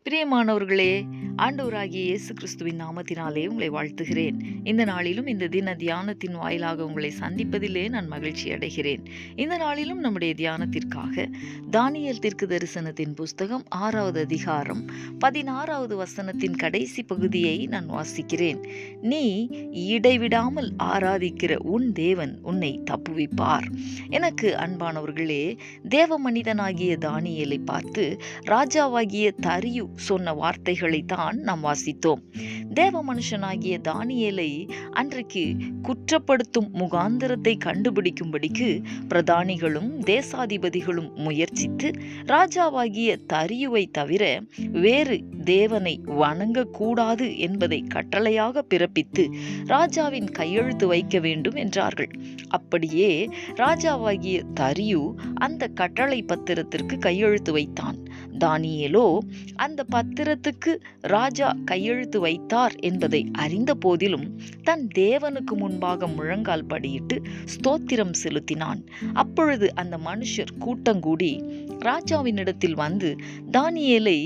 பிரியமானவர்களே, ஆண்டவராகிய இயேசு கிறிஸ்துவின் நாமத்தினாலே உங்களை வாழ்த்துகிறேன். இந்த நாளிலும் இந்த தின தியானத்தின் வாயிலாக உங்களை சந்திப்பதிலே நான் மகிழ்ச்சி அடைகிறேன். இந்த நாளிலும் நம்முடைய தியானத்திற்காக தானியேல் தீர்க்கதரிசனத்தின் புஸ்தகம் 6வது அதிகாரம் 16வது வசனத்தின் கடைசி பகுதியை நான் வாசிக்கிறேன். நீ இடைவிடாமல் ஆராதிக்கிற உன் தேவன் உன்னை தப்புவிப்பார். எனக்கு அன்பானவர்களே, தேவ மனிதனாகிய தானியேலை பார்த்து ராஜாவாகிய தரியு சொன்ன வார்த்தைகளைத்தான் நாம் வாசித்தோம். தேவ மனுஷனாகிய தானியேலை அன்றைக்கு குற்றப்படுத்தும் முகாந்திரத்தை கண்டுபிடிக்கும்படிக்கு பிரதானிகளும் தேசாதிபதிகளும் முயற்சித்து ராஜாவாகிய தரியுவை தவிர வேறு தேவனை வணங்கக்கூடாது என்பதை கட்டளையாக பிறப்பித்து ராஜாவின் கையெழுத்து வைக்க வேண்டும் என்றார்கள். அப்படியே ராஜாவாகிய தரியு அந்த கட்டளை பத்திரத்திற்கு கையெழுத்து வைத்தான். தானியேலோ அந்த பத்திரத்துக்கு ராஜா கையெழுத்து வைத்தார் என்பதை அறிந்த போதிலும் தன் தேவனுக்கு முன்பாக முழங்கால் படியிட்டு ஸ்தோத்திரம் செலுத்தினான். அப்பொழுது அந்த மனுஷர் கூட்டங்கூடி ராஜாவினிடத்தில் வந்து தானியேலை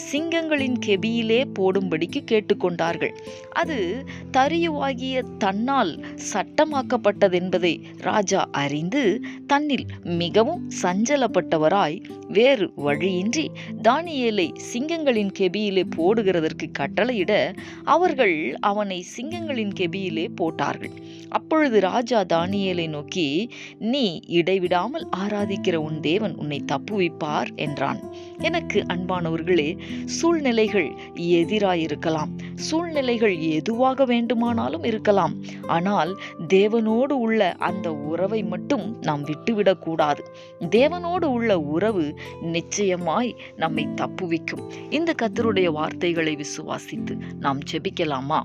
சிங்கங்களின் கெபியிலே போடும்படிக்கு கேட்டுக்கொண்டார்கள். அது தரியுவாகிய தன்னால் சட்டமாக்கப்பட்டதென்பதை ராஜா அறிந்து தன்னில் மிகவும் சஞ்சலப்பட்டவராய் வேறு வழியின்றி தானியேலை சிங்கங்களின் கெபியிலே போடுகிறதற்கு கட்டளையிட அவர்கள் அவனை சிங்கங்களின் கெபியிலே போட்டார்கள். அப்பொழுது ராஜா தானியேலை நோக்கி, நீ இடைவிடாமல் ஆராதிக்கிற உன் தேவன் உன்னை தப்புவிப்பார் என்றான். எனக்கு அன்பானவர்களே, சூழ்நிலைகள் எதிராயிருக்கலாம், சூழ்நிலைகள் எதுவாக வேண்டுமானாலும் இருக்கலாம். ஆனால் தேவனோடு உள்ள அந்த உறவை மட்டும் நாம் விட்டுவிடக்கூடாது. தேவனோடு உள்ள உறவு நிச்சயமாய் நம்மை தப்புவிக்கும். இந்த கர்த்தருடைய வார்த்தைகளை விசுவாசித்து நாம் ஜெபிக்கலாமா?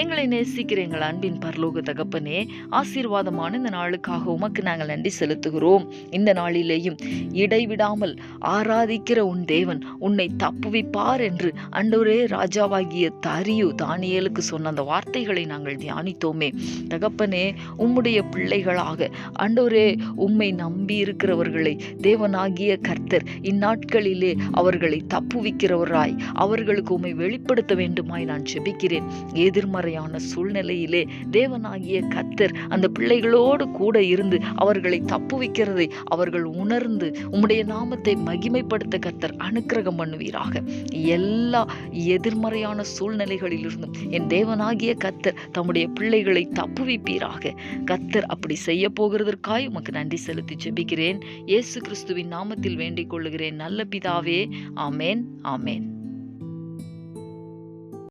எங்களை நேசிக்கிற எங்கள் அன்பின் பரலோக தகப்பனே, ஆசீர்வாதமான இந்த நாளுக்காக உமக்கு நாங்கள் நன்றி செலுத்துகிறோம். இந்த நாளிலேயும் இடைவிடாமல் ஆராதிக்கிற உன் தேவன் உன்னை தப்புவிப்பார் என்று ஆண்டவரே ராஜாவாகிய தரியு தானியேலுக்கு சொன்ன அந்த வார்த்தைகளை நாங்கள் தியானித்தோமே. தகப்பனே, உம்முடைய பிள்ளைகளாக ஆண்டவரே உம்மை நம்பி இருக்கிறவர்களை தேவனாகிய கர்த்தர் இந்நாட்களிலே அவர்களை தப்புவிக்கிறவராய் அவர்களுக்கு உம்மை வெளிப்படுத்த வேண்டுமாய் நான் ஜெபிக்கிறேன். எதிர்மறையான சூழ்நிலையிலே தேவனாகிய கர்த்தர் அந்த பிள்ளைகளோடு கூட இருந்து அவர்களை தப்புவிக்கிறதை அவர்கள் உணர்ந்து உம்முடைய நாமத்தை மகிமைப்படுத்த கர்த்தர் அனுக்கிரகம் பண்ணுவீராக. எல்லா எதிர்மறையான சூழ்நிலைகளிலிருந்தும் என் தேவனாகிய கர்த்தர் தம்முடைய பிள்ளைகளை தப்புவிப்பீராக. கர்த்தர் அப்படி செய்ய போகிறதற்காய் உமக்கு நன்றி செலுத்தி ஜெபிக்கிறேன். இயேசு கிறிஸ்துவின் நாமத்தில் வேண்டிக் கொள்ளுகிறேன் நல்ல பிதாவே. ஆமேன், ஆமேன்.